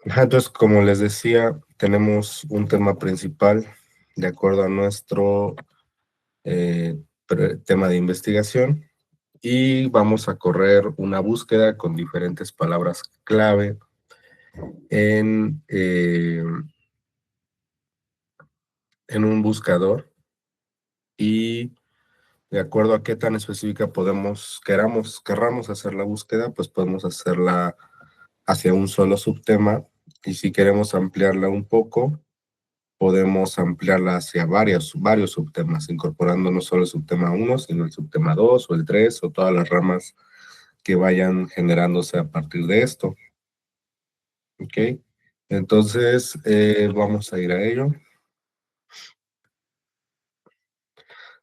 Entonces, como les decía, tenemos un tema principal de acuerdo a nuestro tema de investigación y vamos a correr una búsqueda con diferentes palabras clave en un buscador y de acuerdo a qué tan específica querramos hacer la búsqueda, pues podemos hacerla hacia un solo subtema y si queremos ampliarla un poco, podemos ampliarla hacia varios subtemas, incorporando no solo el subtema 1, sino el subtema 2 o el 3 o todas las ramas que vayan generándose a partir de esto. ¿Ok? Entonces, vamos a ir a ello.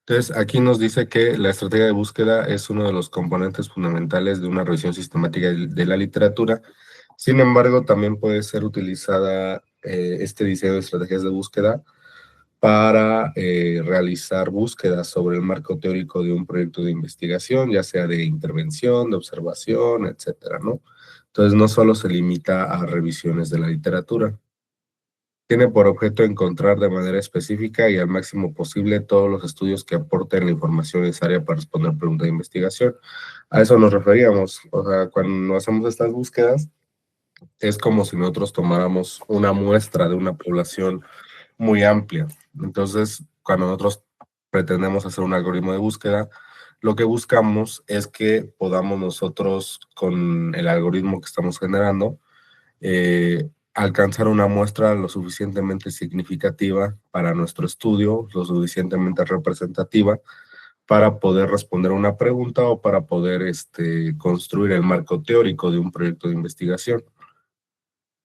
Entonces, aquí nos dice que la estrategia de búsqueda es uno de los componentes fundamentales de una revisión sistemática de la literatura. Sin embargo, también puede ser utilizada este diseño de estrategias de búsqueda para realizar búsquedas sobre el marco teórico de un proyecto de investigación, ya sea de intervención, de observación, etcétera, ¿no? Entonces, no solo se limita a revisiones de la literatura. Tiene por objeto encontrar de manera específica y al máximo posible todos los estudios que aporten la información necesaria para responder preguntas de investigación. A eso nos referíamos. O sea, cuando hacemos estas búsquedas, es como si nosotros tomáramos una muestra de una población muy amplia. Entonces, cuando nosotros pretendemos hacer un algoritmo de búsqueda, lo que buscamos es que podamos nosotros, con el algoritmo que estamos generando, alcanzar una muestra lo suficientemente significativa para nuestro estudio, lo suficientemente representativa para poder responder una pregunta o para poder construir el marco teórico de un proyecto de investigación.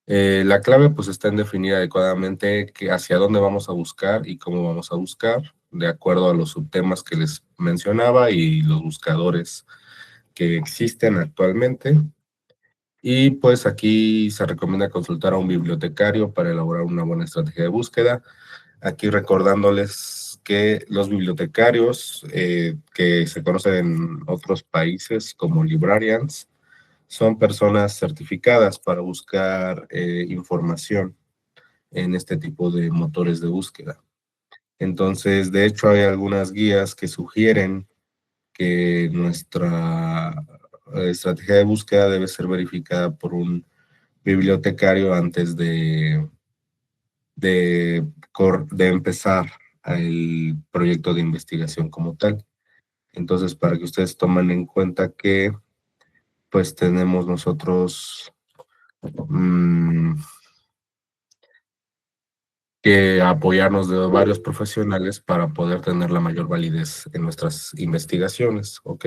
La clave pues está en definir adecuadamente hacia dónde vamos a buscar y cómo vamos a buscar, de acuerdo a los subtemas que les mencionaba y los buscadores que existen actualmente. Y pues aquí se recomienda consultar a un bibliotecario para elaborar una buena estrategia de búsqueda. Aquí recordándoles que los bibliotecarios que se conocen en otros países como librarians son personas certificadas para buscar información en este tipo de motores de búsqueda. Entonces, de hecho, hay algunas guías que sugieren que nuestra estrategia de búsqueda debe ser verificada por un bibliotecario antes de, de empezar el proyecto de investigación como tal. Entonces, para que ustedes tomen en cuenta que pues tenemos nosotros que apoyarnos de varios profesionales para poder tener la mayor validez en nuestras investigaciones, ¿ok?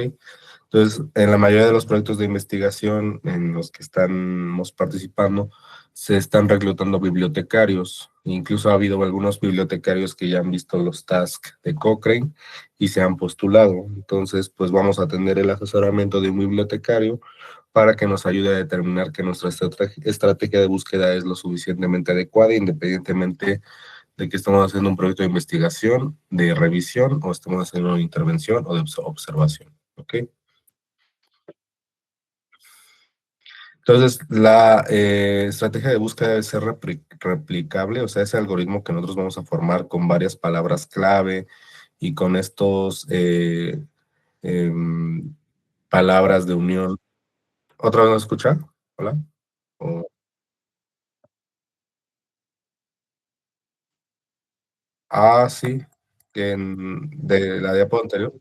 Entonces, en la mayoría de los proyectos de investigación en los que estamos participando, se están reclutando bibliotecarios. Incluso ha habido algunos bibliotecarios que ya han visto los tasks de Cochrane y se han postulado. Entonces, pues vamos a tener el asesoramiento de un bibliotecario para que nos ayude a determinar que nuestra estrategia de búsqueda es lo suficientemente adecuada, independientemente de que estamos haciendo un proyecto de investigación, de revisión, o estamos haciendo una intervención o de observación. ¿Ok? Entonces, la estrategia de búsqueda debe ser replicable, o sea, ese algoritmo que nosotros vamos a formar con varias palabras clave y con estos em, palabras de unión. ¿Otra vez nos escucha? Hola. O- sí, de la diapo anterior.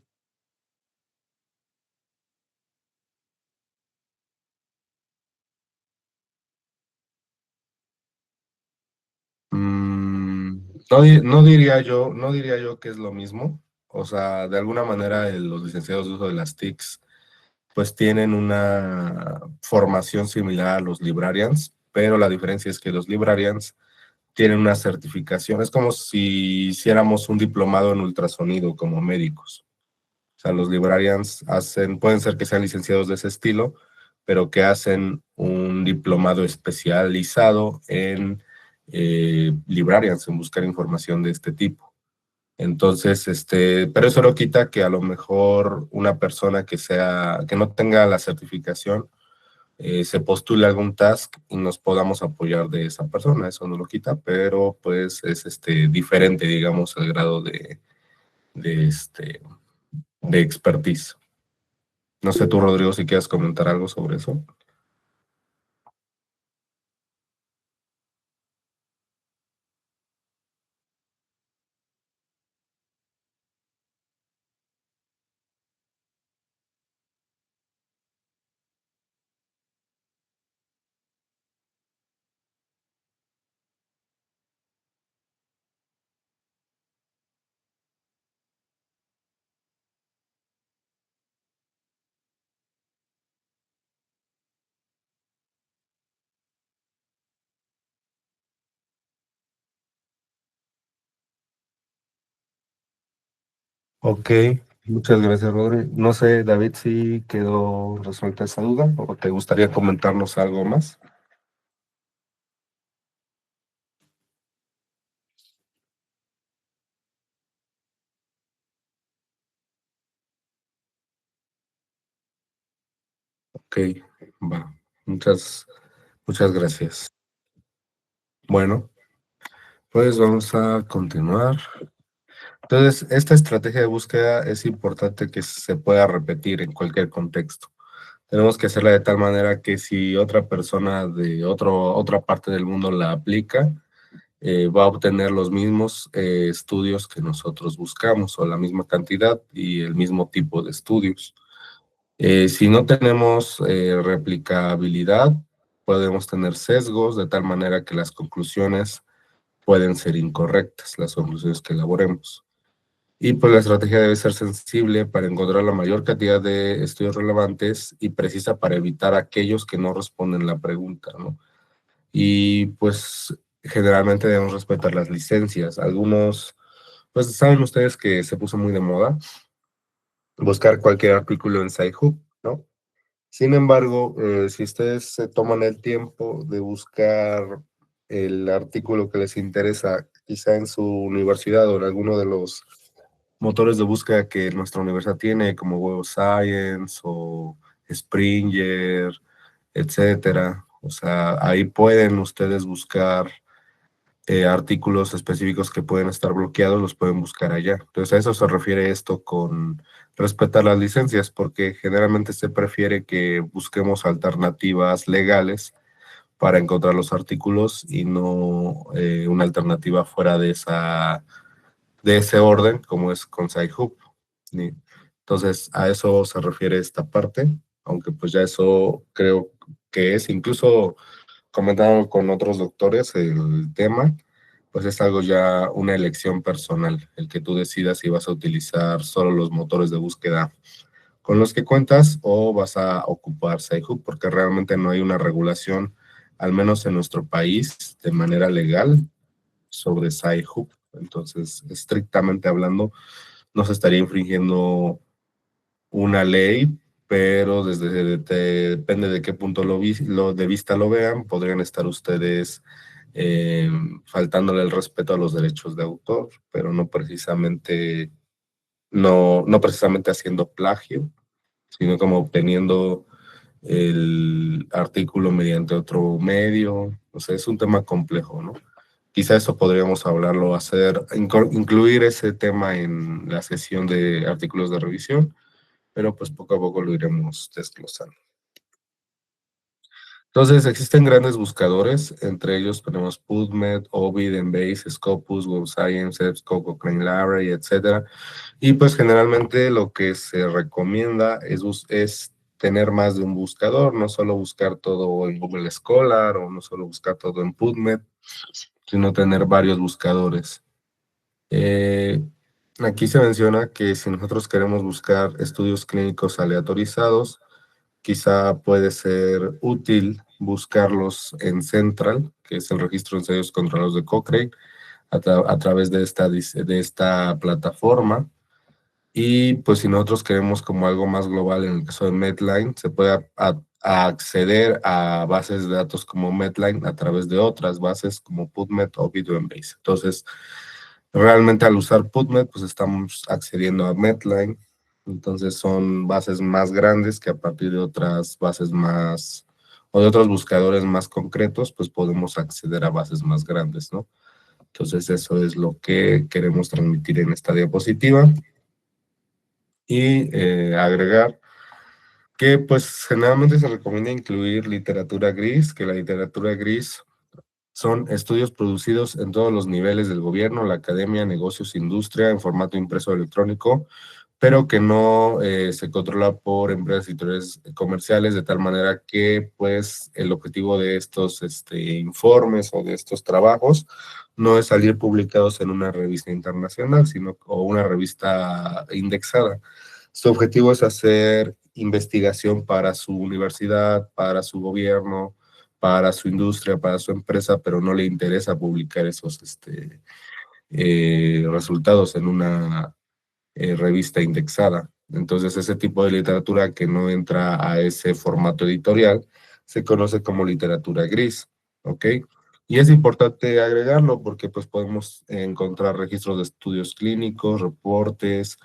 No diría yo que es lo mismo. O sea, de alguna manera los licenciados de uso de las TICs pues tienen una formación similar a los librarians, pero la diferencia es que los librarians tienen una certificación. Es como si hiciéramos un diplomado en ultrasonido como médicos. O sea, los librarians pueden ser que sean licenciados de ese estilo, pero que hacen un diplomado especializado en librarians, en buscar información de este tipo. Entonces, pero eso no quita que a lo mejor una persona que no tenga la certificación se postule algún task y nos podamos apoyar de esa persona. Eso no lo quita, pero pues es diferente, digamos, el grado de, este, de expertise. No sé tú, Rodrigo, si quieres comentar algo sobre eso. Ok, muchas gracias, Rodri. No sé, David, si quedó resuelta esa duda o te gustaría comentarnos algo más. Ok, va. Muchas gracias. Bueno, pues vamos a continuar. Entonces, esta estrategia de búsqueda es importante que se pueda repetir en cualquier contexto. Tenemos que hacerla de tal manera que si otra persona de otra parte del mundo la aplica, va a obtener los mismos estudios que nosotros buscamos o la misma cantidad y el mismo tipo de estudios. Si no tenemos replicabilidad, podemos tener sesgos de tal manera que las conclusiones pueden ser incorrectas, las conclusiones que elaboremos. Y pues la estrategia debe ser sensible para encontrar la mayor cantidad de estudios relevantes y precisa para evitar aquellos que no responden la pregunta, ¿no? Y pues generalmente debemos respetar las licencias. Algunos, pues saben ustedes que se puso muy de moda buscar cualquier artículo en SciHub, ¿no? Sin embargo, si ustedes se toman el tiempo de buscar el artículo que les interesa, quizá en su universidad o en alguno de los motores de búsqueda que nuestra universidad tiene, como Web of Science o Springer, etcétera. O sea, ahí pueden ustedes buscar artículos específicos que pueden estar bloqueados, los pueden buscar allá. Entonces, a eso se refiere esto con respetar las licencias, porque generalmente se prefiere que busquemos alternativas legales para encontrar los artículos y no una alternativa fuera de ese orden, como es con SciHub. ¿Sí? Entonces, a eso se refiere esta parte, aunque pues ya eso creo que es, incluso comentado con otros doctores el tema, pues es algo ya una elección personal, el que tú decidas si vas a utilizar solo los motores de búsqueda con los que cuentas o vas a ocupar SciHub, porque realmente no hay una regulación, al menos en nuestro país, de manera legal sobre SciHub. Entonces, estrictamente hablando, no se estaría infringiendo una ley, pero depende de qué punto de vista lo vean, podrían estar ustedes faltándole el respeto a los derechos de autor, pero no precisamente haciendo plagio, sino como obteniendo el artículo mediante otro medio. O sea, es un tema complejo, ¿no? Quizá eso podríamos hablarlo, incluir ese tema en la sesión de artículos de revisión, pero pues poco a poco lo iremos desglosando. Entonces, existen grandes buscadores, entre ellos tenemos PubMed, Ovid, Embase, Scopus, Web Science, EBSCO, Cochrane Library, etcétera. Y pues generalmente lo que se recomienda es tener más de un buscador, no solo buscar todo en Google Scholar o no solo buscar todo en PubMed, sino tener varios buscadores. Eh, Aquí se menciona que si nosotros queremos buscar estudios clínicos aleatorizados, quizá puede ser útil buscarlos en Central, que es el registro de ensayos controlados de Cochrane, a través de esta plataforma. Y pues si nosotros queremos como algo más global en el caso de Medline, se puede a acceder a bases de datos como Medline a través de otras bases como PubMed o Embase. Entonces, realmente al usar PubMed, pues estamos accediendo a Medline. Entonces son bases más grandes que a partir de otras bases más o de otros buscadores más concretos, pues podemos acceder a bases más grandes, ¿no? Entonces eso es lo que queremos transmitir en esta diapositiva. Y agregar que pues generalmente se recomienda incluir literatura gris, que la literatura gris son estudios producidos en todos los niveles del gobierno, la academia, negocios, industria, en formato impreso electrónico, pero que no se controla por empresas editoriales comerciales, de tal manera que pues el objetivo de estos informes o de estos trabajos no es salir publicados en una revista internacional, sino o una revista indexada. Su objetivo es hacer investigación para su universidad, para su gobierno, para su industria, para su empresa, pero no le interesa publicar esos resultados en una revista indexada. Entonces, ese tipo de literatura que no entra a ese formato editorial se conoce como literatura gris, ¿ok? Y es importante agregarlo porque pues podemos encontrar registros de estudios clínicos, reportes,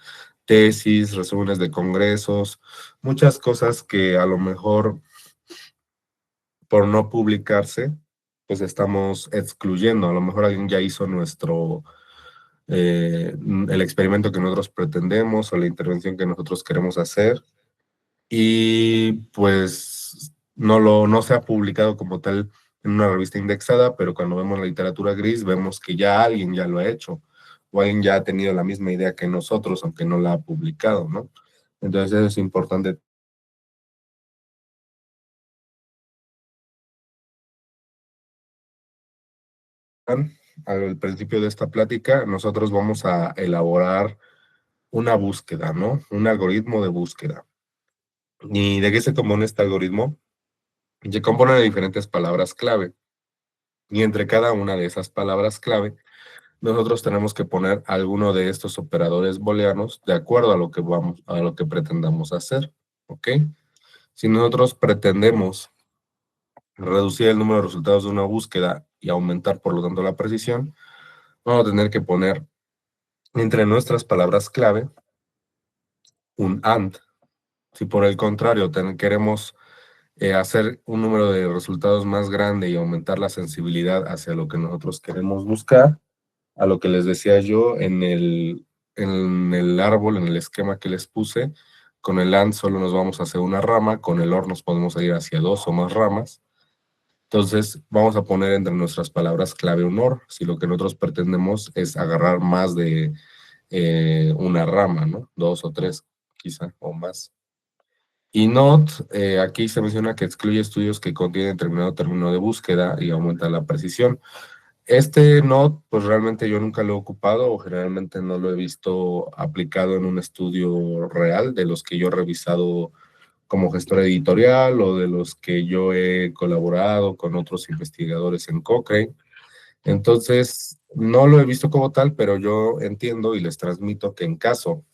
tesis, resúmenes de congresos, muchas cosas que a lo mejor por no publicarse, pues estamos excluyendo. A lo mejor alguien ya hizo el experimento que nosotros pretendemos o la intervención que nosotros queremos hacer y pues no se ha publicado como tal en una revista indexada, pero cuando vemos la literatura gris vemos que ya alguien ya lo ha hecho o alguien ya ha tenido la misma idea que nosotros, aunque no la ha publicado, ¿no? Entonces eso es importante. Al principio de esta plática, nosotros vamos a elaborar una búsqueda, ¿no? Un algoritmo de búsqueda. ¿Y de qué se compone este algoritmo? Se compone de diferentes palabras clave. Y entre cada una de esas palabras clave, nosotros tenemos que poner alguno de estos operadores booleanos de acuerdo a lo que a lo que pretendamos hacer, ¿ok? Si nosotros pretendemos reducir el número de resultados de una búsqueda y aumentar, por lo tanto, la precisión, vamos a tener que poner entre nuestras palabras clave un AND. Si por el contrario queremos hacer un número de resultados más grande y aumentar la sensibilidad hacia lo que nosotros queremos buscar, a lo que les decía yo en el árbol, en el esquema que les puse, con el AND solo nos vamos a hacer una rama, con el OR nos podemos ir hacia dos o más ramas. Entonces vamos a poner entre nuestras palabras clave un OR, si lo que nosotros pretendemos es agarrar más de una rama, ¿no? Dos o tres, quizá, o más. Y not, aquí se menciona que excluye estudios que contienen determinado término de búsqueda y aumenta la precisión. Este not, pues realmente yo nunca lo he ocupado o generalmente no lo he visto aplicado en un estudio real de los que yo he revisado como gestor editorial o de los que yo he colaborado con otros investigadores en Cochrane. Entonces, no lo he visto como tal, pero yo entiendo y les transmito que en caso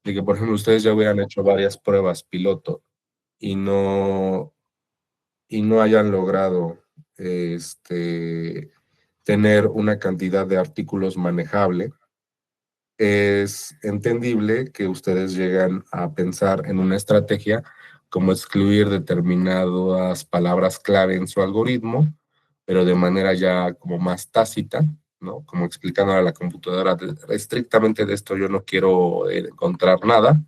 de que, por ejemplo, ustedes ya hubieran hecho varias pruebas piloto y y no hayan logrado tener una cantidad de artículos manejable, es entendible que ustedes llegan a pensar en una estrategia como excluir determinadas palabras clave en su algoritmo, pero de manera ya como más tácita, ¿no? Como explicando a la computadora, estrictamente de esto yo no quiero encontrar nada.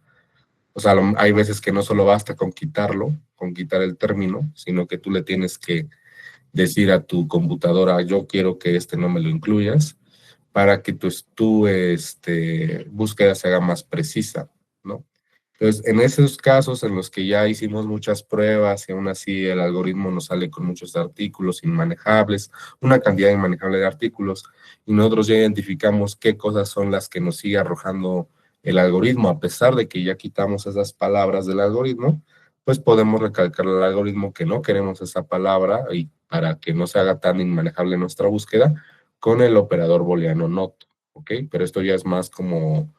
O sea, hay veces que no solo basta con quitarlo, con quitar el término, sino que tú le tienes que decir a tu computadora, yo quiero que no me lo incluyas, para que tu búsqueda se haga más precisa, ¿no? Entonces, en esos casos en los que ya hicimos muchas pruebas y aún así el algoritmo nos sale con muchos artículos inmanejables, una cantidad inmanejable de artículos, y nosotros ya identificamos qué cosas son las que nos sigue arrojando el algoritmo, a pesar de que ya quitamos esas palabras del algoritmo, pues podemos recalcar al algoritmo que no queremos esa palabra y para que no se haga tan inmanejable nuestra búsqueda con el operador booleano not, ¿ok? Pero esto ya es más como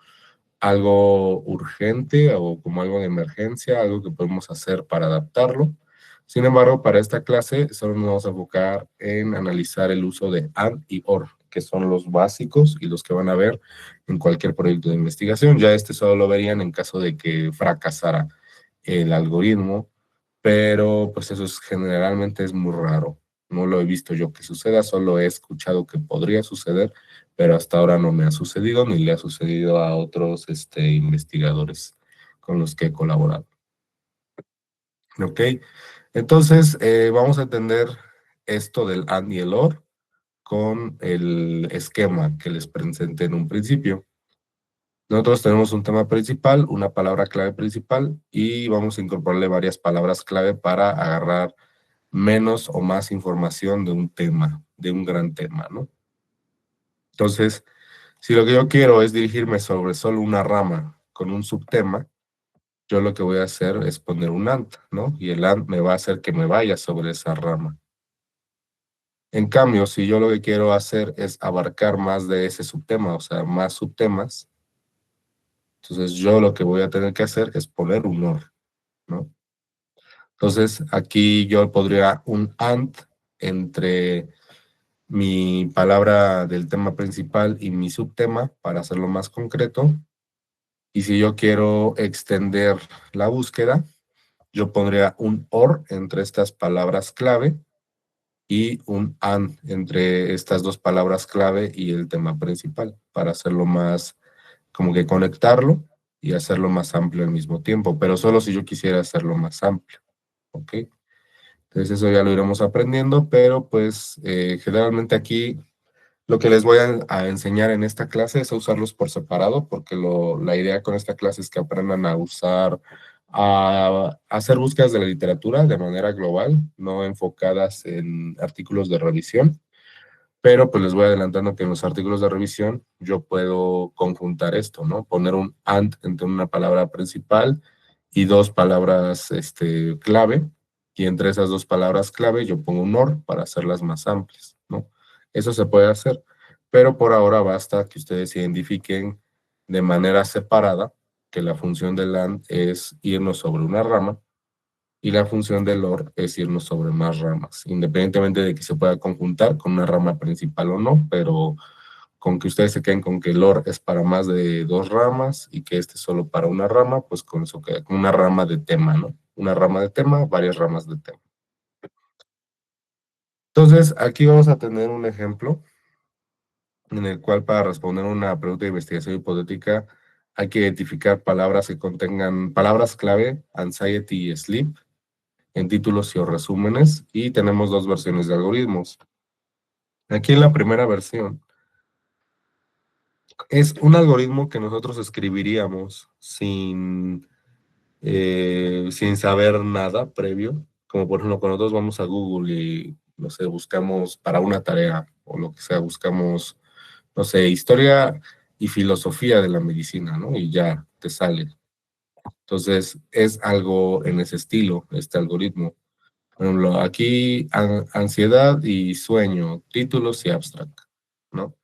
algo urgente o como algo de emergencia, algo que podemos hacer para adaptarlo. Sin embargo, para esta clase solo nos vamos a enfocar en analizar el uso de AND y OR, que son los básicos y los que van a ver en cualquier proyecto de investigación. Ya solo lo verían en caso de que fracasara el algoritmo pero pues eso generalmente es muy raro. No lo he visto yo que suceda, solo he escuchado que podría suceder, pero hasta ahora no me ha sucedido ni le ha sucedido a otros investigadores con los que he colaborado. ¿Ok? Entonces, vamos a entender esto del and y el or con el esquema que les presenté en un principio. Nosotros tenemos un tema principal, una palabra clave principal, y vamos a incorporarle varias palabras clave para agarrar menos o más información de un tema, de un gran tema, ¿no? Entonces, si lo que yo quiero es dirigirme sobre solo una rama con un subtema, yo lo que voy a hacer es poner un AND, ¿no? Y el AND me va a hacer que me vaya sobre esa rama. En cambio, si yo lo que quiero hacer es abarcar más de ese subtema, o sea, más subtemas, entonces yo lo que voy a tener que hacer es poner un OR, ¿no? Entonces, aquí yo podría un AND entre mi palabra del tema principal y mi subtema para hacerlo más concreto. Y si yo quiero extender la búsqueda, yo pondría un OR entre estas palabras clave y un AND entre estas dos palabras clave y el tema principal para hacerlo más, como que conectarlo y hacerlo más amplio al mismo tiempo, pero solo si yo quisiera hacerlo más amplio, ¿ok? Entonces eso ya lo iremos aprendiendo, pero pues generalmente aquí lo que les voy a enseñar en esta clase es a usarlos por separado, porque la idea con esta clase es que aprendan a usar, a hacer búsquedas de la literatura de manera global, no enfocadas en artículos de revisión. Pero pues les voy adelantando que en los artículos de revisión yo puedo conjuntar esto, ¿no? Poner un AND entre una palabra principal y dos palabras clave, y entre esas dos palabras clave yo pongo un OR para hacerlas más amplias, ¿no? Eso se puede hacer, pero por ahora basta que ustedes identifiquen de manera separada que la función del AND es irnos sobre una rama y la función del OR es irnos sobre más ramas, independientemente de que se pueda conjuntar con una rama principal o no, pero con que ustedes se queden con que el OR es para más de dos ramas y que este es solo para una rama, pues con eso queda, como una rama de tema, ¿no? Una rama de tema, varias ramas de tema. Entonces, aquí vamos a tener un ejemplo en el cual para responder una pregunta de investigación hipotética hay que identificar palabras que contengan palabras clave, anxiety y sleep, en títulos y o resúmenes, y tenemos dos versiones de algoritmos. Aquí en la primera versión es un algoritmo que nosotros escribiríamos sin saber nada previo, como por ejemplo cuando nosotros vamos a Google y, no sé, buscamos para una tarea o lo que sea, buscamos, no sé, historia y filosofía de la medicina, ¿no? Y ya te sale. Entonces, es algo en ese estilo, este algoritmo. Por ejemplo, aquí ansiedad y sueño, títulos y abstract, ¿no?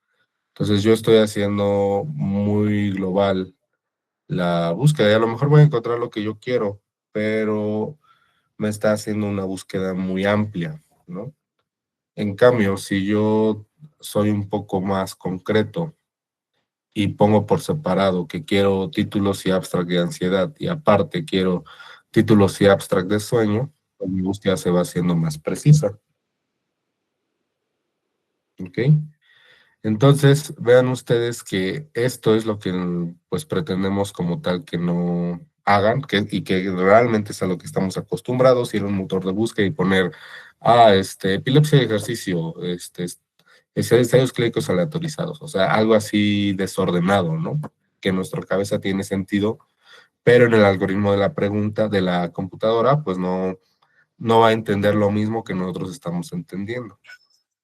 Entonces yo estoy haciendo muy global la búsqueda y a lo mejor voy a encontrar lo que yo quiero, pero me está haciendo una búsqueda muy amplia, ¿no? En cambio, si yo soy un poco más concreto y pongo por separado que quiero títulos y abstract de ansiedad y aparte quiero títulos y abstract de sueño, pues mi búsqueda se va haciendo más precisa. ¿Ok? Entonces, vean ustedes que esto es lo que pues pretendemos como tal que no hagan, y que realmente es a lo que estamos acostumbrados, ir a un motor de búsqueda y poner, epilepsia y ejercicio, ensayos clínicos aleatorizados, o sea, algo así desordenado, ¿no? Que en nuestra cabeza tiene sentido, pero en el algoritmo de la pregunta de la computadora, pues no va a entender lo mismo que nosotros estamos entendiendo.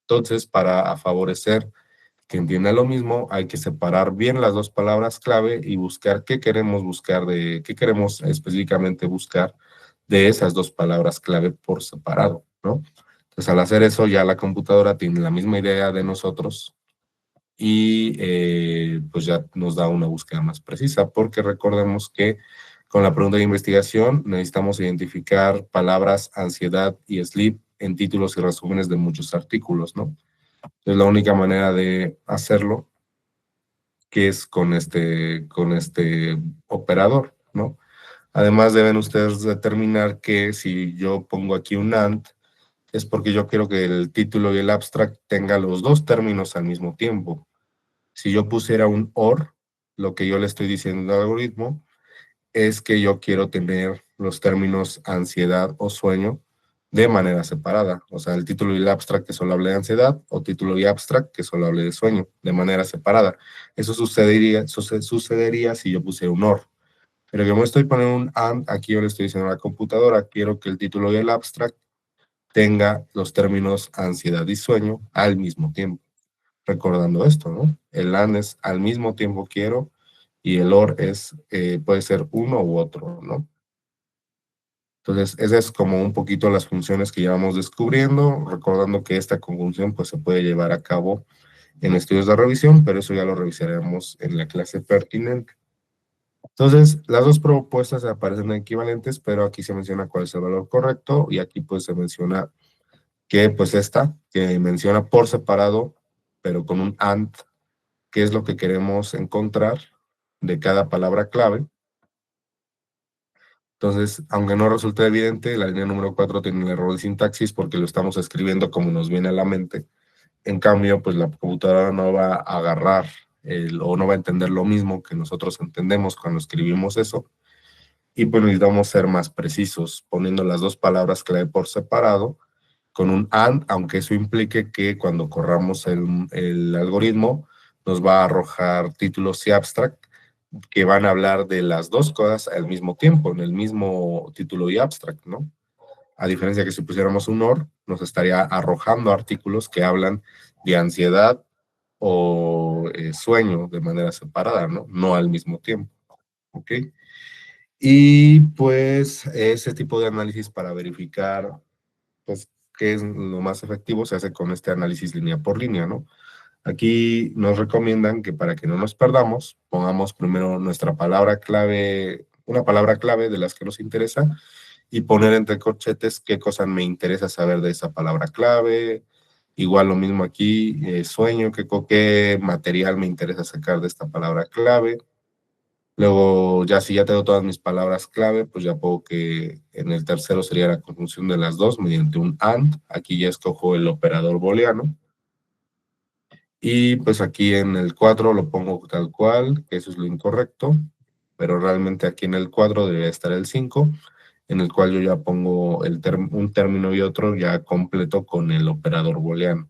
Entonces, para favorecer que entienda lo mismo, hay que separar bien las dos palabras clave y buscar qué queremos buscar qué queremos específicamente buscar de esas dos palabras clave por separado, ¿no? Entonces, al hacer eso, ya la computadora tiene la misma idea de nosotros y pues ya nos da una búsqueda más precisa, porque recordemos que con la pregunta de investigación necesitamos identificar palabras ansiedad y sleep en títulos y resúmenes de muchos artículos, ¿no? Es la única manera de hacerlo, que es con este operador, ¿no? Además, deben ustedes determinar que si yo pongo aquí un AND, es porque yo quiero que el título y el abstract tengan los dos términos al mismo tiempo. Si yo pusiera un OR, lo que yo le estoy diciendo al algoritmo es que yo quiero tener los términos ansiedad o sueño de manera separada. O sea, el título y el abstract que solo hable de ansiedad o título y abstract que solo hable de sueño de manera separada. Eso sucedería si yo pusiera un OR. Pero yo me estoy poniendo un AND, aquí yo le estoy diciendo a la computadora, quiero que el título y el abstract tenga los términos ansiedad y sueño al mismo tiempo. Recordando esto, ¿no? El AND es al mismo tiempo quiero y el OR es, puede ser uno u otro, ¿no? Entonces, esas es como un poquito las funciones que ya vamos descubriendo, recordando que esta conjunción pues se puede llevar a cabo en estudios de revisión, pero eso ya lo revisaremos en la clase pertinente. Entonces, las dos propuestas aparecen equivalentes, pero aquí se menciona cuál es el valor correcto y aquí pues se menciona que pues esta, que menciona por separado, pero con un AND, qué es lo que queremos encontrar de cada palabra clave. Entonces, aunque no resulte evidente, la línea número 4 tiene un error de sintaxis porque lo estamos escribiendo como nos viene a la mente. En cambio, pues la computadora no va a agarrar o no va a entender lo mismo que nosotros entendemos cuando escribimos eso. Y pues necesitamos ser más precisos, poniendo las dos palabras clave por separado, con un AND, aunque eso implique que cuando corramos el algoritmo, nos va a arrojar títulos y abstract que van a hablar de las dos cosas al mismo tiempo, en el mismo título y abstract, ¿no? A diferencia que si pusiéramos un OR, nos estaría arrojando artículos que hablan de ansiedad o sueño de manera separada, ¿no? No al mismo tiempo, ¿ok? Y pues ese tipo de análisis para verificar, pues, qué es lo más efectivo se hace con este análisis línea por línea, ¿no? Aquí nos recomiendan que para que no nos perdamos, pongamos primero nuestra palabra clave, una palabra clave de las que nos interesa, y poner entre corchetes qué cosas me interesa saber de esa palabra clave. Igual lo mismo aquí, sueño, qué material me interesa sacar de esta palabra clave. Luego, ya si ya tengo todas mis palabras clave, pues ya puedo que en el tercero sería la conjunción de las dos mediante un AND. Aquí ya escojo el operador booleano. Y pues aquí en el 4 lo pongo tal cual, que eso es lo incorrecto, pero realmente aquí en el cuadro debería estar el 5, en el cual yo ya pongo un término y otro ya completo con el operador booleano,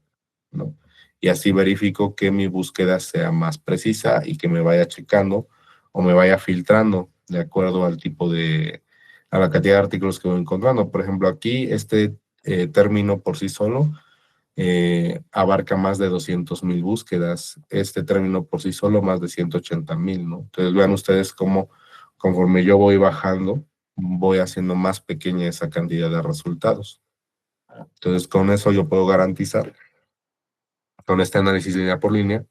¿no? Y así verifico que mi búsqueda sea más precisa y que me vaya checando o me vaya filtrando de acuerdo al tipo a la cantidad de artículos que voy encontrando. Por ejemplo, aquí este término por sí solo abarca más de 200,000 búsquedas. Este término por sí solo más de 180,000, ¿no? Entonces vean ustedes cómo conforme yo voy bajando, voy haciendo más pequeña esa cantidad de resultados. Entonces con eso yo puedo garantizar, con este análisis línea por línea,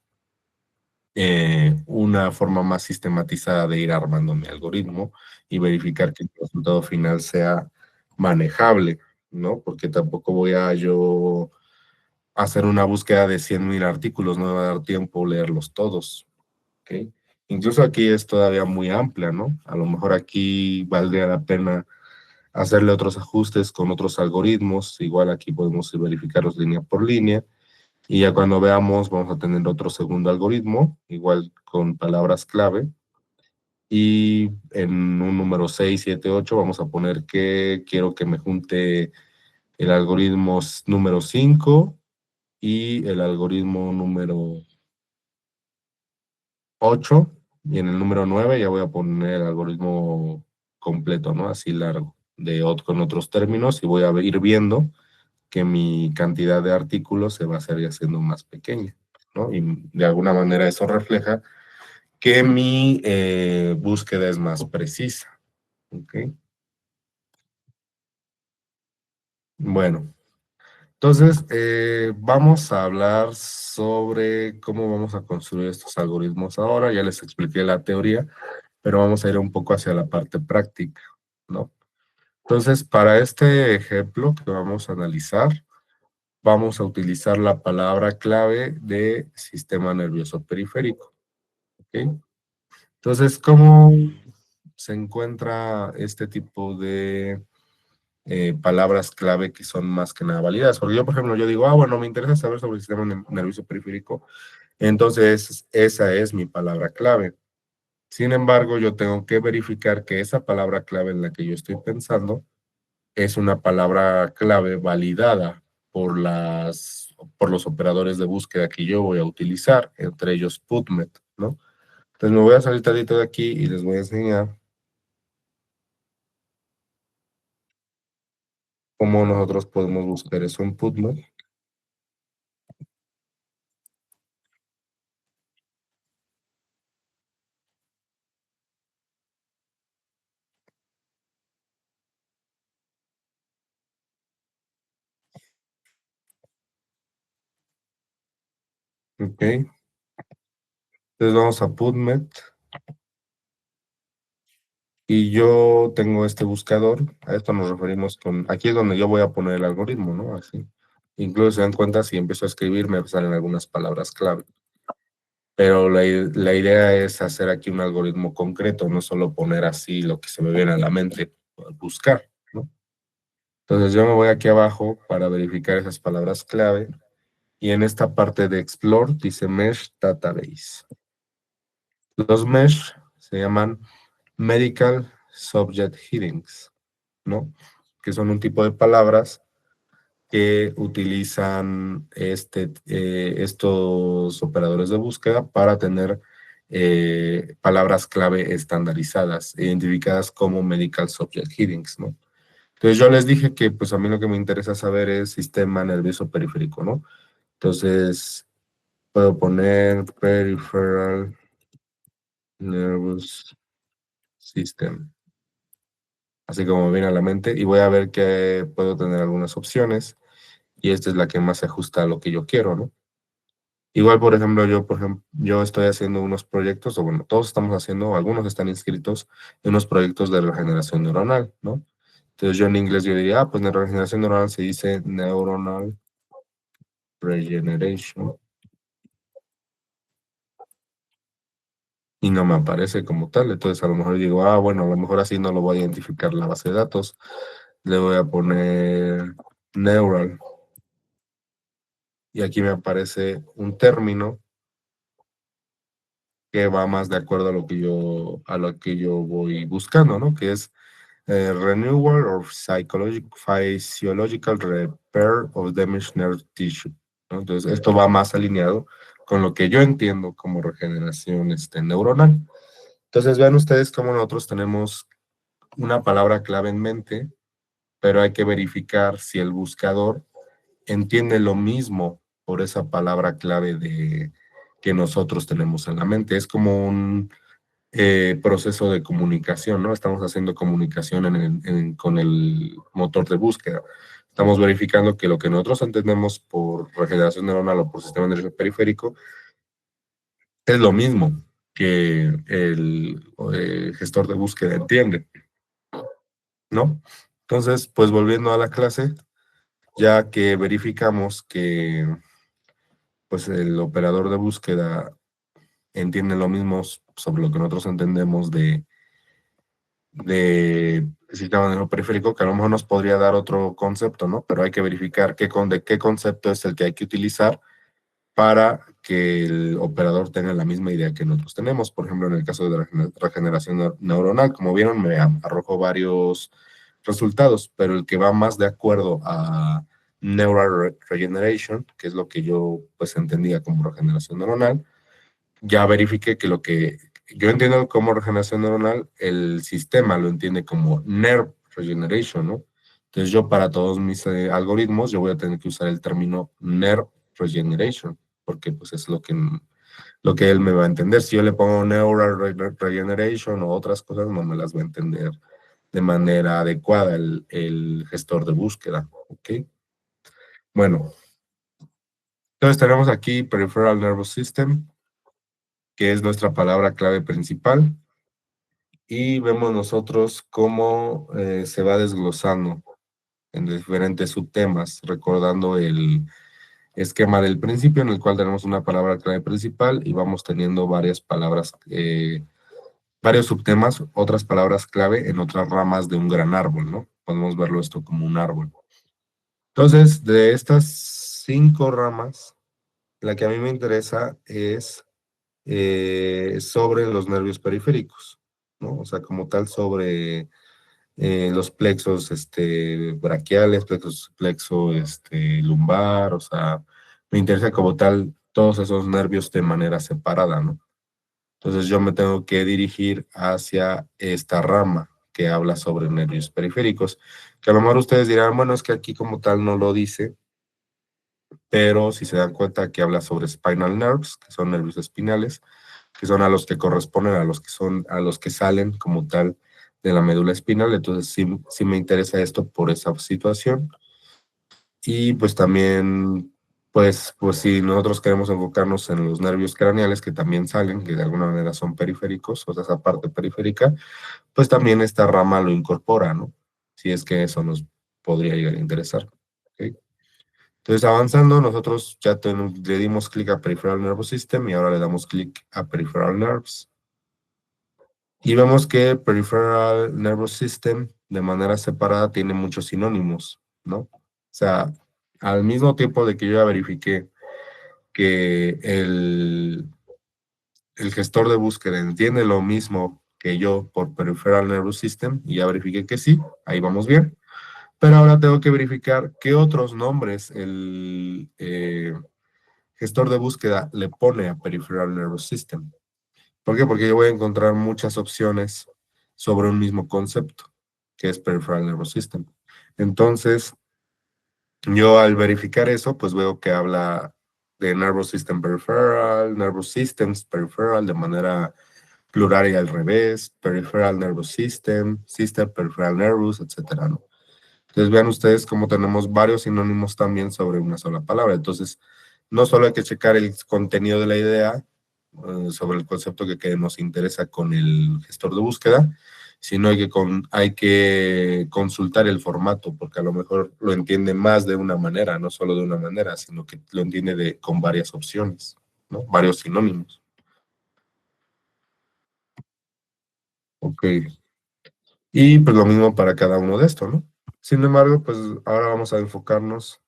una forma más sistematizada de ir armando mi algoritmo y verificar que el resultado final sea manejable, ¿no? Porque tampoco voy a yo hacer una búsqueda de 100,000 artículos, no me va a dar tiempo leerlos todos, ¿ok? Incluso aquí es todavía muy amplia, ¿no? A lo mejor aquí valdría la pena hacerle otros ajustes con otros algoritmos, igual aquí podemos verificarlos línea por línea, y ya cuando veamos vamos a tener otro segundo algoritmo, igual con palabras clave, y en un número 6, 7, 8 vamos a poner que quiero que me junte el algoritmo número 5 y el algoritmo número 8 y en el número 9 ya voy a poner el algoritmo completo, ¿no? Así largo, con otros términos y voy a ir viendo que mi cantidad de artículos se va a seguir haciendo más pequeña, ¿no? Y de alguna manera eso refleja que mi búsqueda es más precisa, ¿ok? Bueno, entonces vamos a hablar sobre cómo vamos a construir estos algoritmos ahora. Ya les expliqué la teoría, pero vamos a ir un poco hacia la parte práctica, ¿no? Entonces, para este ejemplo que vamos a analizar, vamos a utilizar la palabra clave de sistema nervioso periférico, ¿ok? Entonces, se encuentra este tipo de palabras clave que son más que nada válidas. Porque yo, por ejemplo, yo digo, bueno, me interesa saber sobre el sistema nervioso periférico, entonces esa es mi palabra clave. Sin embargo, yo tengo que verificar que esa palabra clave en la que yo estoy pensando es una palabra clave validada por los operadores de búsqueda que yo voy a utilizar, entre ellos PubMed, ¿no? Entonces me voy a salir tantito de aquí y les voy a enseñar cómo nosotros podemos buscar eso en PubMed. ¿Ok? Entonces vamos a PubMed y yo tengo este buscador. A esto nos referimos con, aquí es donde yo voy a poner el algoritmo, ¿no? Así. Incluso se dan cuenta, si empiezo a escribir, me salen algunas palabras clave. Pero la idea es hacer aquí un algoritmo concreto, no solo poner así lo que se me viene a la mente, buscar, ¿no? Entonces yo me voy aquí abajo para verificar esas palabras clave y en esta parte de Explore dice Mesh Database. Los Mesh se llaman Medical Subject Headings, ¿no? Que son un tipo de palabras que utilizan estos operadores de búsqueda para tener palabras clave estandarizadas, identificadas como Medical Subject Headings, ¿no? Entonces yo les dije que pues a mí lo que me interesa saber es sistema nervioso periférico, ¿no? Entonces puedo poner Peripheral Nervous System, así como me viene a la mente, y voy a ver que puedo tener algunas opciones, y esta es la que más se ajusta a lo que yo quiero, ¿no? Igual, por ejemplo, yo estoy haciendo unos proyectos, o bueno, todos estamos haciendo, algunos están inscritos en unos proyectos de regeneración neuronal, ¿no? Entonces yo en inglés yo diría, pues en regeneración neuronal se dice neuronal regeneration, y no me aparece como tal. Entonces a lo mejor digo, bueno, a lo mejor así no lo voy a identificar la base de datos. Le voy a poner neural, y aquí me aparece un término que va más de acuerdo a lo que yo voy buscando, ¿no? Que es renewal of physiological repair of damaged nerve tissue, ¿no? Entonces, esto va más alineado con lo que yo entiendo como regeneración neuronal. Entonces, vean ustedes cómo nosotros tenemos una palabra clave en mente, pero hay que verificar si el buscador entiende lo mismo por esa palabra clave que nosotros tenemos en la mente. Es como un proceso de comunicación, ¿no? Estamos haciendo comunicación con el motor de búsqueda. Estamos verificando que lo que nosotros entendemos por regeneración neuronal o por sistema nervioso periférico es lo mismo que el gestor de búsqueda entiende, ¿no? Entonces, pues volviendo a la clase, ya que verificamos que pues el operador de búsqueda entiende lo mismo sobre lo que nosotros entendemos de sistema nervioso periférico, que a lo mejor nos podría dar otro concepto, ¿no? Pero hay que verificar de qué concepto es el que hay que utilizar para que el operador tenga la misma idea que nosotros tenemos. Por ejemplo, en el caso de la regeneración neuronal, como vieron, me arrojó varios resultados, pero el que va más de acuerdo a Neural Regeneration, que es lo que yo pues entendía como regeneración neuronal, ya verifiqué que lo que yo entiendo como regeneración neuronal, el sistema lo entiende como nerve regeneration, ¿no? Entonces yo para todos mis algoritmos, yo voy a tener que usar el término nerve regeneration, porque pues es lo que él me va a entender. Si yo le pongo neural regeneration o otras cosas, no me las va a entender de manera adecuada el gestor de búsqueda, ¿ok? Bueno, entonces tenemos aquí Peripheral Nervous System, que es nuestra palabra clave principal, y vemos nosotros cómo se va desglosando en diferentes subtemas, recordando el esquema del principio en el cual tenemos una palabra clave principal y vamos teniendo varias palabras varios subtemas, otras palabras clave en otras ramas de un gran árbol, ¿no? Podemos verlo esto como un árbol. Entonces, de estas 5 ramas, la que a mí me interesa es sobre los nervios periféricos, ¿no? O sea, como tal, sobre los plexos braquiales, plexo lumbar, o sea, me interesa como tal todos esos nervios de manera separada, ¿no? Entonces yo me tengo que dirigir hacia esta rama que habla sobre nervios periféricos, que a lo mejor ustedes dirán, bueno, es que aquí como tal no lo dice, pero si se dan cuenta que habla sobre spinal nerves, que son nervios espinales, que son a los que corresponden, a los que salen como tal de la médula espinal, entonces sí me interesa esto por esa situación. Y pues también, pues si nosotros queremos enfocarnos en los nervios craneales que también salen, que de alguna manera son periféricos, o sea, esa parte periférica, pues también esta rama lo incorpora, ¿no? Si es que eso nos podría llegar a interesar. ¿Ok? Entonces, avanzando, nosotros ya le dimos clic a Peripheral Nervous System y ahora le damos clic a Peripheral Nerves. Y vemos que Peripheral Nervous System de manera separada tiene muchos sinónimos, ¿no? O sea, al mismo tiempo de que yo ya verifiqué que el gestor de búsqueda entiende lo mismo que yo por Peripheral Nervous System, y ya verifiqué que sí, ahí vamos bien. Pero ahora tengo que verificar qué otros nombres el gestor de búsqueda le pone a Peripheral Nervous System. ¿Por qué? Porque yo voy a encontrar muchas opciones sobre un mismo concepto, que es Peripheral Nervous System. Entonces, yo al verificar eso, pues veo que habla de Nervous System Peripheral, Nervous Systems Peripheral de manera plural y al revés, Peripheral Nervous System, System Peripheral Nervous, etcétera, ¿no? Entonces vean ustedes cómo tenemos varios sinónimos también sobre una sola palabra. Entonces, no solo hay que checar el contenido de la idea, sobre el concepto que nos interesa con el gestor de búsqueda, sino hay que consultar el formato, porque a lo mejor lo entiende más de una manera, no solo de una manera, sino que lo entiende con varias opciones, ¿no? Varios sinónimos. Ok. Y pues lo mismo para cada uno de estos, ¿no? Sin embargo, pues ahora vamos a enfocarnos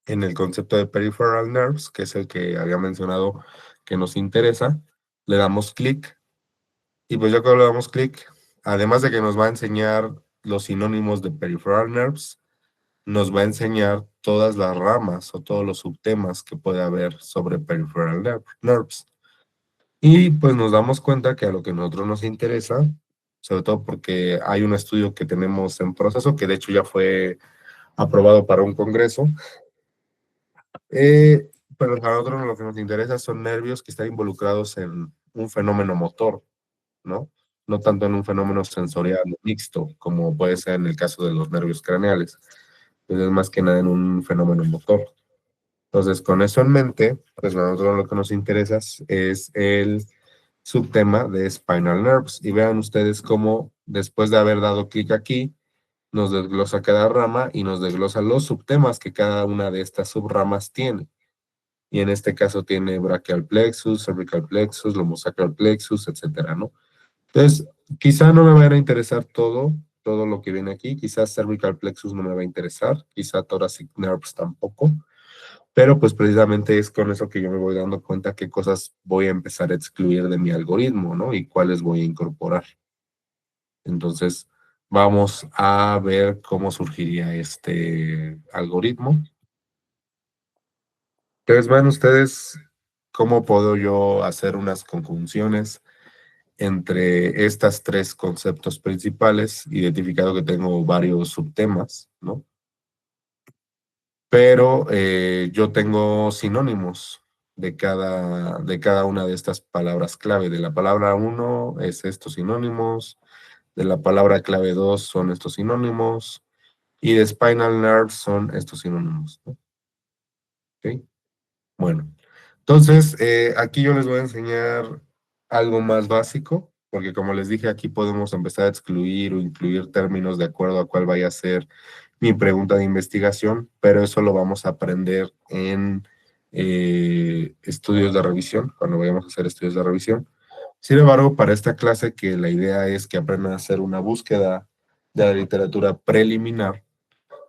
en el concepto de peripheral nerves, que es el que había mencionado que nos interesa. Le damos clic y pues ya que le damos clic, además de que nos va a enseñar los sinónimos de peripheral nerves, nos va a enseñar todas las ramas o todos los subtemas que puede haber sobre peripheral nerves. Y pues nos damos cuenta que a lo que a nosotros nos interesa, sobre todo porque hay un estudio que tenemos en proceso, que de hecho ya fue aprobado para un congreso, pero para nosotros lo que nos interesa son nervios que están involucrados en un fenómeno motor, ¿no? No tanto en un fenómeno sensorial mixto, como puede ser en el caso de los nervios craneales. Entonces, es más que nada en un fenómeno motor. Entonces, con eso en mente, pues a nosotros lo que nos interesa es el subtema de spinal nerves. Y vean ustedes cómo después de haber dado clic aquí, nos desglosa cada rama y nos desglosa los subtemas que cada una de estas subramas tiene. Y en este caso tiene brachial plexus, cervical plexus, lomosacral plexus, etcétera, ¿no? Entonces, quizá no me va a interesar todo lo que viene aquí, quizás cervical plexus no me va a interesar, quizá thoracic nerves tampoco, pero pues precisamente es con eso que yo me voy dando cuenta qué cosas voy a empezar a excluir de mi algoritmo, ¿no? Y cuáles voy a incorporar. Entonces, vamos a ver cómo surgiría este algoritmo. Entonces, vean ustedes cómo puedo yo hacer unas conjunciones entre estas 3 conceptos principales, identificado que tengo varios subtemas, ¿no? Pero yo tengo sinónimos de cada una de estas palabras clave. De la palabra 1 es estos sinónimos, de la palabra clave 2 son estos sinónimos, y de spinal nerve son estos sinónimos, ¿no? ¿Ok? Bueno, entonces aquí yo les voy a enseñar algo más básico, porque como les dije, aquí podemos empezar a excluir o incluir términos de acuerdo a cuál vaya a ser mi pregunta de investigación, pero eso lo vamos a aprender en estudios de revisión, cuando vayamos a hacer estudios de revisión. Sin embargo, para esta clase que la idea es que aprendan a hacer una búsqueda de la literatura preliminar,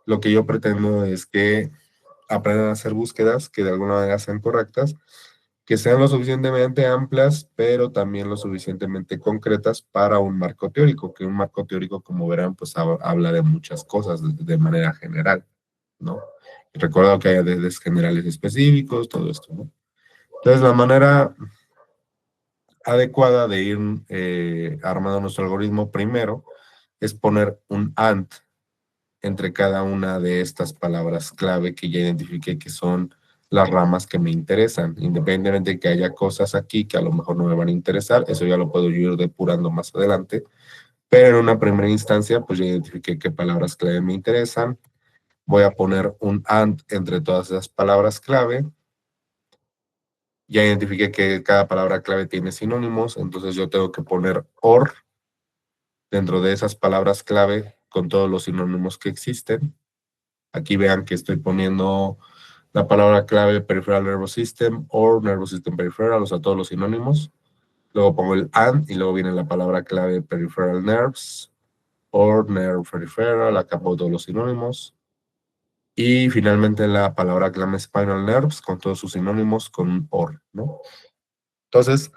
lo que yo pretendo es que aprendan a hacer búsquedas que de alguna manera sean correctas, que sean lo suficientemente amplias, pero también lo suficientemente concretas para un marco teórico, que un marco teórico, como verán, pues habla de muchas cosas de manera general, ¿no? Y recuerdo que hay desde generales específicos, todo esto, ¿no? Entonces, la manera adecuada de ir armando nuestro algoritmo primero es poner un AND entre cada una de estas palabras clave que ya identifiqué que son las ramas que me interesan, independientemente de que haya cosas aquí que a lo mejor no me van a interesar, eso ya lo puedo yo ir depurando más adelante, pero en una primera instancia pues ya identifiqué qué palabras clave me interesan, voy a poner un AND entre todas esas palabras clave, ya identifiqué que cada palabra clave tiene sinónimos, entonces yo tengo que poner OR dentro de esas palabras clave con todos los sinónimos que existen. Aquí vean que estoy poniendo la palabra clave Peripheral Nervous System o Nervous System Peripheral, o sea, todos los sinónimos. Luego pongo el AND y luego viene la palabra clave Peripheral Nerves o Nerve Peripheral, acá pongo todos los sinónimos. Y finalmente la palabra clave Spinal Nerves con todos sus sinónimos con un OR, ¿no? Entonces,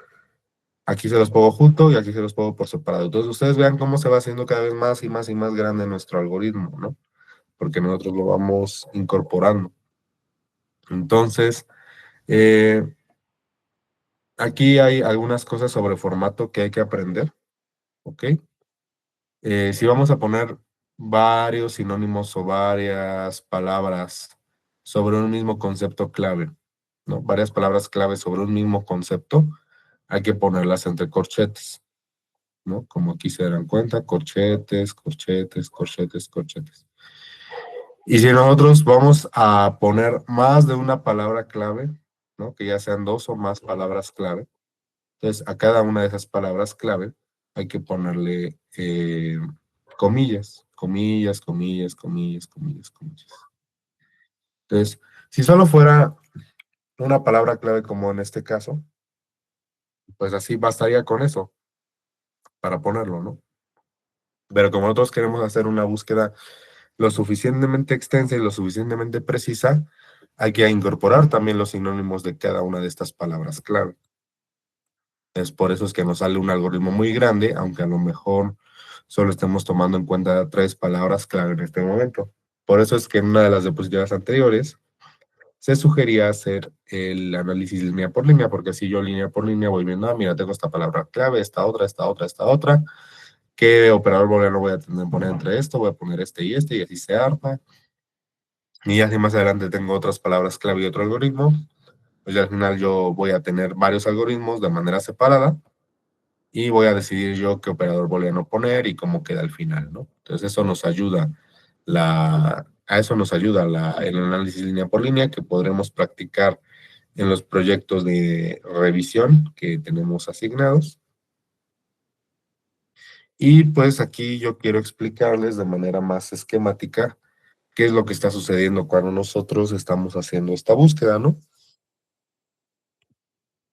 aquí se los pongo junto y aquí se los pongo por separado. Entonces, ustedes vean cómo se va haciendo cada vez más y más y más grande nuestro algoritmo, ¿no? Porque nosotros lo vamos incorporando. Entonces, eh, aquí hay algunas cosas sobre formato que hay que aprender, ¿ok? Si vamos a poner varios sinónimos o varias palabras sobre un mismo concepto clave, ¿no? Varias palabras clave sobre un mismo concepto, hay que ponerlas entre corchetes, ¿no? Como aquí se darán cuenta, corchetes, corchetes, corchetes, corchetes. Y si nosotros vamos a poner más de una palabra clave, ¿no? Que ya sean dos o más palabras clave, entonces, a cada una de esas palabras clave hay que ponerle comillas, comillas, comillas, comillas, comillas, comillas. Entonces, si solo fuera una palabra clave como en este caso, pues así bastaría con eso para ponerlo, ¿no? Pero como nosotros queremos hacer una búsqueda lo suficientemente extensa y lo suficientemente precisa, hay que incorporar también los sinónimos de cada una de estas palabras clave. Es por eso es que nos sale un algoritmo muy grande, aunque a lo mejor solo estemos tomando en cuenta 3 palabras clave en este momento. Por eso es que en una de las diapositivas anteriores se sugería hacer el análisis línea por línea, porque así yo línea por línea voy viendo, mira, tengo esta palabra clave, esta otra, esta otra, esta otra. ¿Qué operador booleano voy a tener que poner entre esto? Voy a poner y así se arma. Y así más adelante tengo otras palabras clave y otro algoritmo. Pues ya al final yo voy a tener varios algoritmos de manera separada y voy a decidir yo qué operador booleano poner y cómo queda al final, ¿no? Entonces eso nos ayuda, a eso nos ayuda el análisis línea por línea que podremos practicar en los proyectos de revisión que tenemos asignados. Y pues aquí yo quiero explicarles de manera más esquemática qué es lo que está sucediendo cuando nosotros estamos haciendo esta búsqueda, ¿no?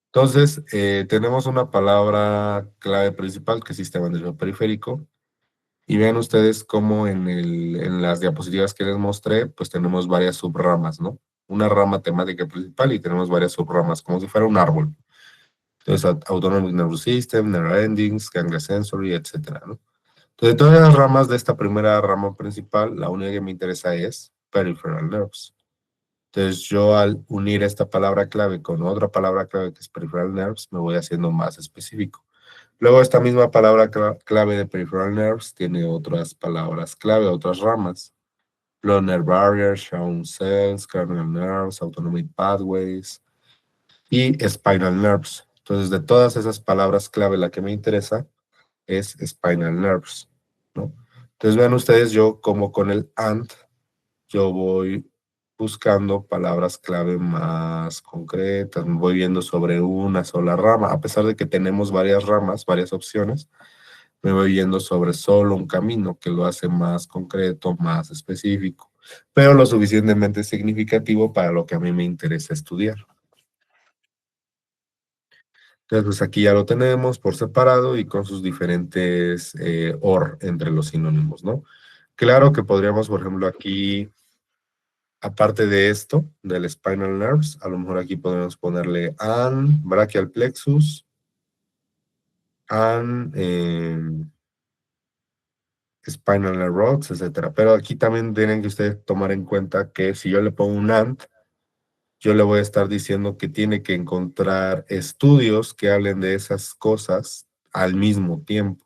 Entonces, tenemos una palabra clave principal que es sistema nervioso periférico. Y vean ustedes cómo en las diapositivas que les mostré, pues tenemos varias subramas, ¿no? Una rama temática principal y tenemos varias subramas, como si fuera un árbol. Entonces, Autonomic Nervous System, Neuroendings, Ganglia Sensory, etcétera, ¿no? Entonces, todas las ramas de esta primera rama principal, la única que me interesa es Peripheral Nerves. Entonces, yo al unir esta palabra clave con otra palabra clave que es Peripheral Nerves, me voy haciendo más específico. Luego, esta misma palabra clave de peripheral nerves tiene otras palabras clave, otras ramas. Blood nerve barrier, Schwann cells, cranial nerves, autonomic pathways y spinal nerves. Entonces, de todas esas palabras clave, la que me interesa es spinal nerves, ¿no? Entonces, vean ustedes, yo como con el AND, yo voy buscando palabras clave más concretas, me voy viendo sobre una sola rama, a pesar de que tenemos varias ramas, varias opciones, me voy yendo sobre solo un camino que lo hace más concreto, más específico, pero lo suficientemente significativo para lo que a mí me interesa estudiar. Entonces, pues aquí ya lo tenemos por separado y con sus diferentes OR entre los sinónimos, ¿no? Claro que podríamos, por ejemplo, aquí, aparte de esto, del spinal nerves, a lo mejor aquí podemos ponerle an, brachial plexus, an, spinal nerve rods, etcétera. Pero aquí también tienen que ustedes tomar en cuenta que si yo le pongo un AND, yo le voy a estar diciendo que tiene que encontrar estudios que hablen de esas cosas al mismo tiempo.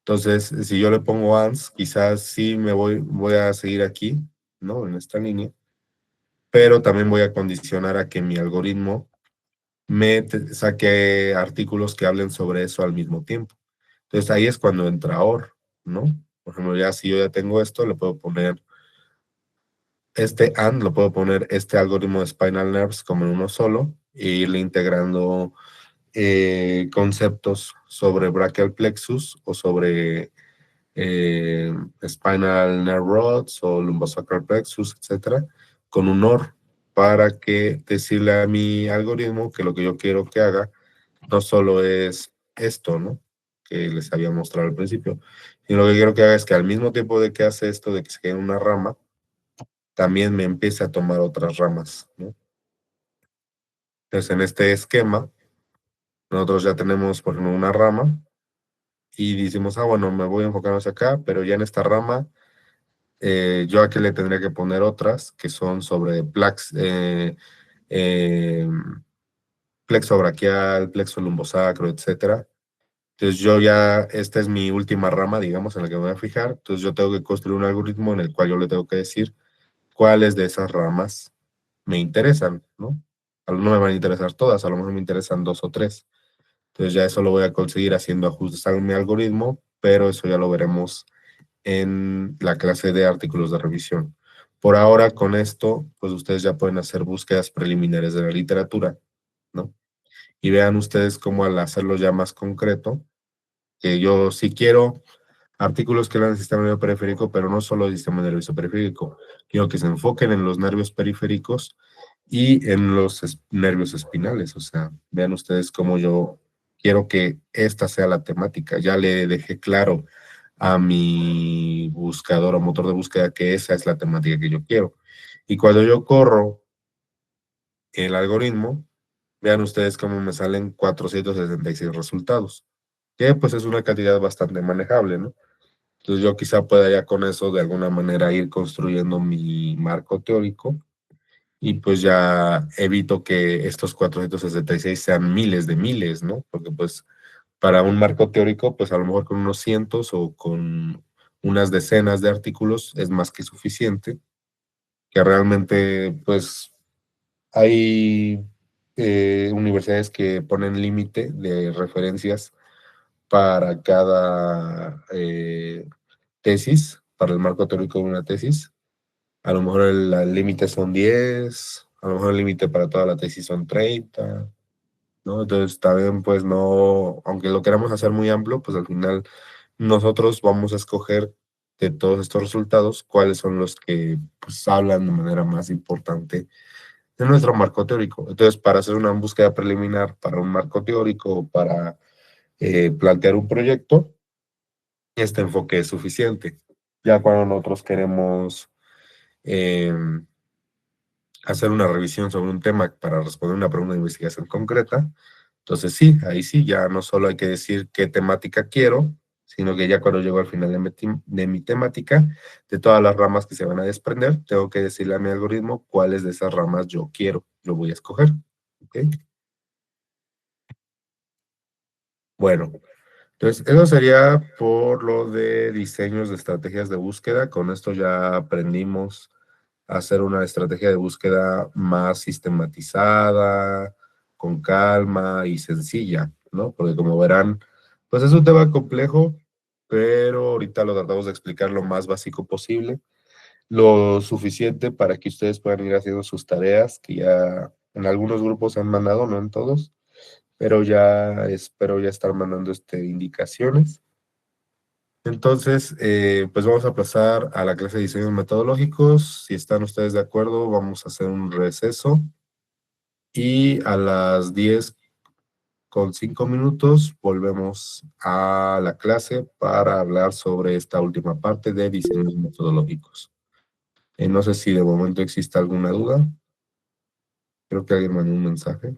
Entonces, si yo le pongo ANDS, quizás sí voy a seguir aquí, ¿no? En esta línea, pero también voy a condicionar a que mi algoritmo saque artículos que hablen sobre eso al mismo tiempo. Entonces ahí es cuando entra OR, ¿no? Por ejemplo, ya si yo ya tengo esto, le puedo poner este AND, lo puedo poner este algoritmo de Spinal Nerves como en uno solo e irle integrando conceptos sobre brachial plexus o sobre spinal nerve rods o lumbosacral plexus, etcétera, con un OR para que decirle a mi algoritmo que lo que yo quiero que haga no solo es esto, ¿no? Que les había mostrado al principio, sino lo que quiero que haga es que al mismo tiempo de que hace esto, de que se quede una rama, también me empiece a tomar otras ramas, ¿no? Entonces, en este esquema, nosotros ya tenemos, por ejemplo, una rama y decimos, ah, bueno, me voy a enfocar hacia acá, pero ya en esta rama, yo aquí le tendría que poner otras que son sobre eh, plexo braquial, plexo lumbosacro, etcétera. Entonces yo ya, esta es mi última rama, digamos, en la que me voy a fijar. Entonces yo tengo que construir un algoritmo en el cual yo le tengo que decir cuáles de esas ramas me interesan, ¿no? A lo mejor no me van a interesar todas, a lo mejor me interesan dos o tres. Entonces ya eso lo voy a conseguir haciendo ajustes a mi algoritmo, pero eso ya lo veremos en la clase de artículos de revisión. Por ahora, con esto, pues ustedes ya pueden hacer búsquedas preliminares de la literatura, ¿no? Y vean ustedes cómo al hacerlo ya más concreto, que yo sí quiero artículos que hablan del sistema nervioso periférico, pero no solo del sistema nervioso periférico, quiero que se enfoquen en los nervios periféricos y en los nervios espinales. O sea, vean ustedes cómo yo quiero que esta sea la temática. Ya le dejé claro a mi buscador o motor de búsqueda que esa es la temática que yo quiero. Y cuando yo corro el algoritmo, vean ustedes cómo me salen 466 resultados, que pues es una cantidad bastante manejable, ¿no? Entonces yo quizá pueda ya con eso de alguna manera ir construyendo mi marco teórico y pues ya evito que estos 466 sean miles, ¿no? Porque pues para un marco teórico, pues a lo mejor con unos cientos o con unas decenas de artículos es más que suficiente, que realmente pues hay universidades que ponen límite de referencias para cada tesis, para el marco teórico de una tesis. A lo mejor el límite son 10, a lo mejor el límite para toda la tesis son 30, ¿no? Entonces también pues no, aunque lo queramos hacer muy amplio, pues al final nosotros vamos a escoger de todos estos resultados cuáles son los que pues hablan de manera más importante de nuestro marco teórico. Entonces, para hacer una búsqueda preliminar para un marco teórico o para plantear un proyecto, este enfoque es suficiente. Ya cuando nosotros queremos eh, hacer una revisión sobre un tema para responder una pregunta de investigación concreta, entonces sí, ahí sí, ya no solo hay que decir qué temática quiero, sino que ya cuando llego al final de mi temática, de todas las ramas que se van a desprender, tengo que decirle a mi algoritmo cuáles de esas ramas yo quiero, lo voy a escoger. ¿Ok? Bueno, entonces eso sería por lo de diseños de estrategias de búsqueda. Con esto ya aprendimos a hacer una estrategia de búsqueda más sistematizada, con calma y sencilla, ¿no? Porque como verán, pues es un tema complejo, pero ahorita lo tratamos de explicar lo más básico posible, lo suficiente para que ustedes puedan ir haciendo sus tareas, que ya en algunos grupos han mandado, no en todos, pero ya espero ya estar mandando indicaciones. Entonces, pues vamos a pasar a la clase de diseños metodológicos. Si están ustedes de acuerdo, vamos a hacer un receso y a las 10 con 5 minutos, volvemos a la clase para hablar sobre esta última parte de diseños metodológicos. No sé si de momento existe alguna duda. Creo que alguien mandó un mensaje.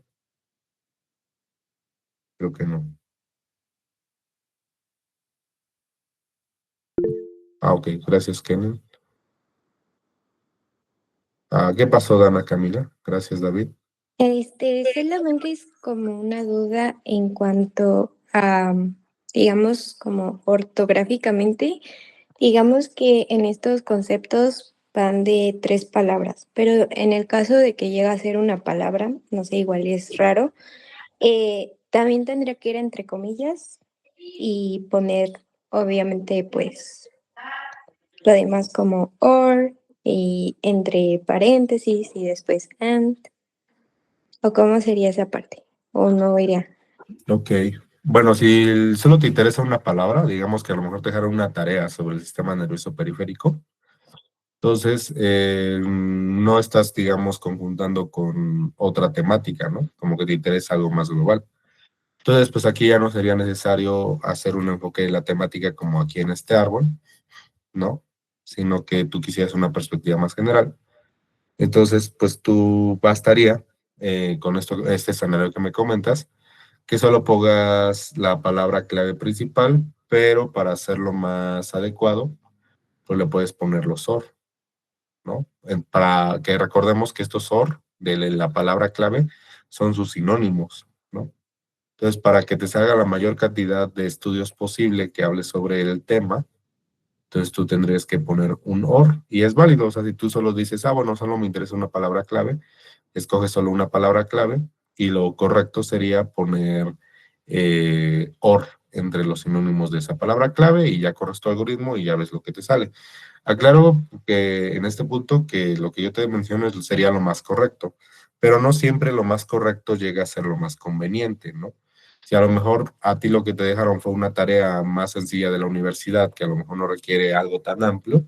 Creo que no. Ah, ok. Gracias, Kenny. ¿Qué pasó, Dana Camila? Gracias, David. Solamente es como una duda en cuanto a, digamos, como ortográficamente, digamos que en estos conceptos van de 3 palabras, pero en el caso de que llega a ser una palabra, no sé, igual es raro, también tendría que ir entre comillas y poner, obviamente, pues, lo demás como or y entre paréntesis y después and. ¿O cómo sería esa parte? ¿O no iría? Ok. Bueno, si solo te interesa una palabra, digamos que a lo mejor te dejaron una tarea sobre el sistema nervioso periférico, entonces no estás, digamos, conjuntando con otra temática, ¿no? Como que te interesa algo más global. Entonces, pues aquí ya no sería necesario hacer un enfoque de la temática como aquí en este árbol, ¿no? Sino que tú quisieras una perspectiva más general. Entonces, pues tú bastaría con este escenario que me comentas, que solo pongas la palabra clave principal, pero para hacerlo más adecuado, pues le puedes poner los OR, ¿no? Para que recordemos que estos OR de la palabra clave son sus sinónimos, ¿no? Entonces, para que te salga la mayor cantidad de estudios posible que hable sobre el tema, entonces tú tendrías que poner un OR y es válido. O sea, si tú solo dices, bueno, solo me interesa una palabra clave, escoges solo una palabra clave y lo correcto sería poner OR entre los sinónimos de esa palabra clave y ya corres tu algoritmo y ya ves lo que te sale. Aclaro que en este punto que lo que yo te menciono sería lo más correcto, pero no siempre lo más correcto llega a ser lo más conveniente, ¿no? Si a lo mejor a ti lo que te dejaron fue una tarea más sencilla de la universidad, que a lo mejor no requiere algo tan amplio,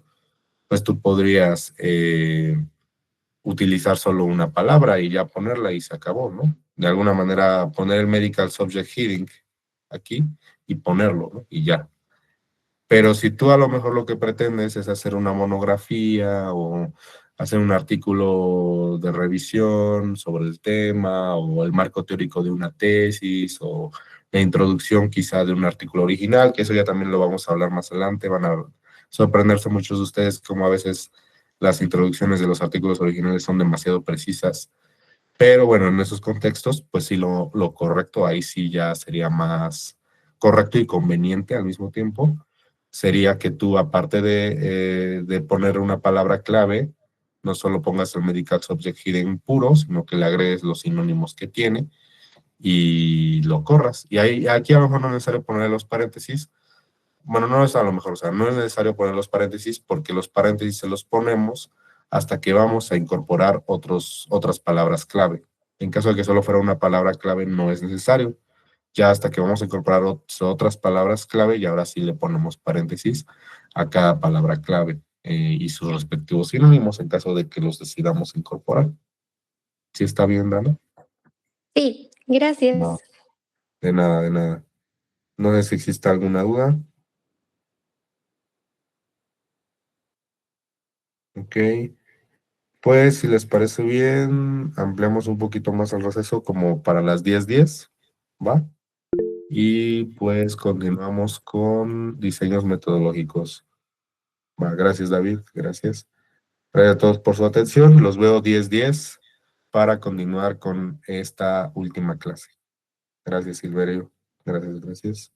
pues tú podrías utilizar solo una palabra y ya ponerla y se acabó, ¿no? De alguna manera poner el medical subject heading aquí y ponerlo, ¿no? Y ya. Pero si tú a lo mejor lo que pretendes es hacer una monografía o hacer un artículo de revisión sobre el tema o el marco teórico de una tesis o la introducción quizá de un artículo original, que eso ya también lo vamos a hablar más adelante, van a sorprenderse muchos de ustedes como a veces las introducciones de los artículos originales son demasiado precisas, pero bueno, en esos contextos, pues sí, lo correcto ahí sí ya sería más correcto y conveniente al mismo tiempo sería que tú, aparte de poner una palabra clave, no solo pongas el medical subject hidden puro, sino que le agregues los sinónimos que tiene y lo corras. Y ahí, aquí a lo mejor no es necesario poner los paréntesis. Bueno, no es a lo mejor, o sea, no es necesario poner los paréntesis porque los paréntesis se los ponemos hasta que vamos a incorporar otras palabras clave. En caso de que solo fuera una palabra clave, no es necesario ya hasta que vamos a incorporar otras palabras clave y ahora sí le ponemos paréntesis a cada palabra clave y sus respectivos sinónimos en caso de que los decidamos incorporar. ¿Sí está bien, Dana? Sí, No, gracias. de nada, de nada. No sé si existe alguna duda. Ok, pues si les parece bien, ampliamos un poquito más el receso como para las 10:10, ¿va? Y pues continuamos con diseños metodológicos. Va, gracias David, gracias. Gracias a todos por su atención. Los veo 10:10 para continuar con esta última clase. Gracias, Silverio. Gracias, gracias.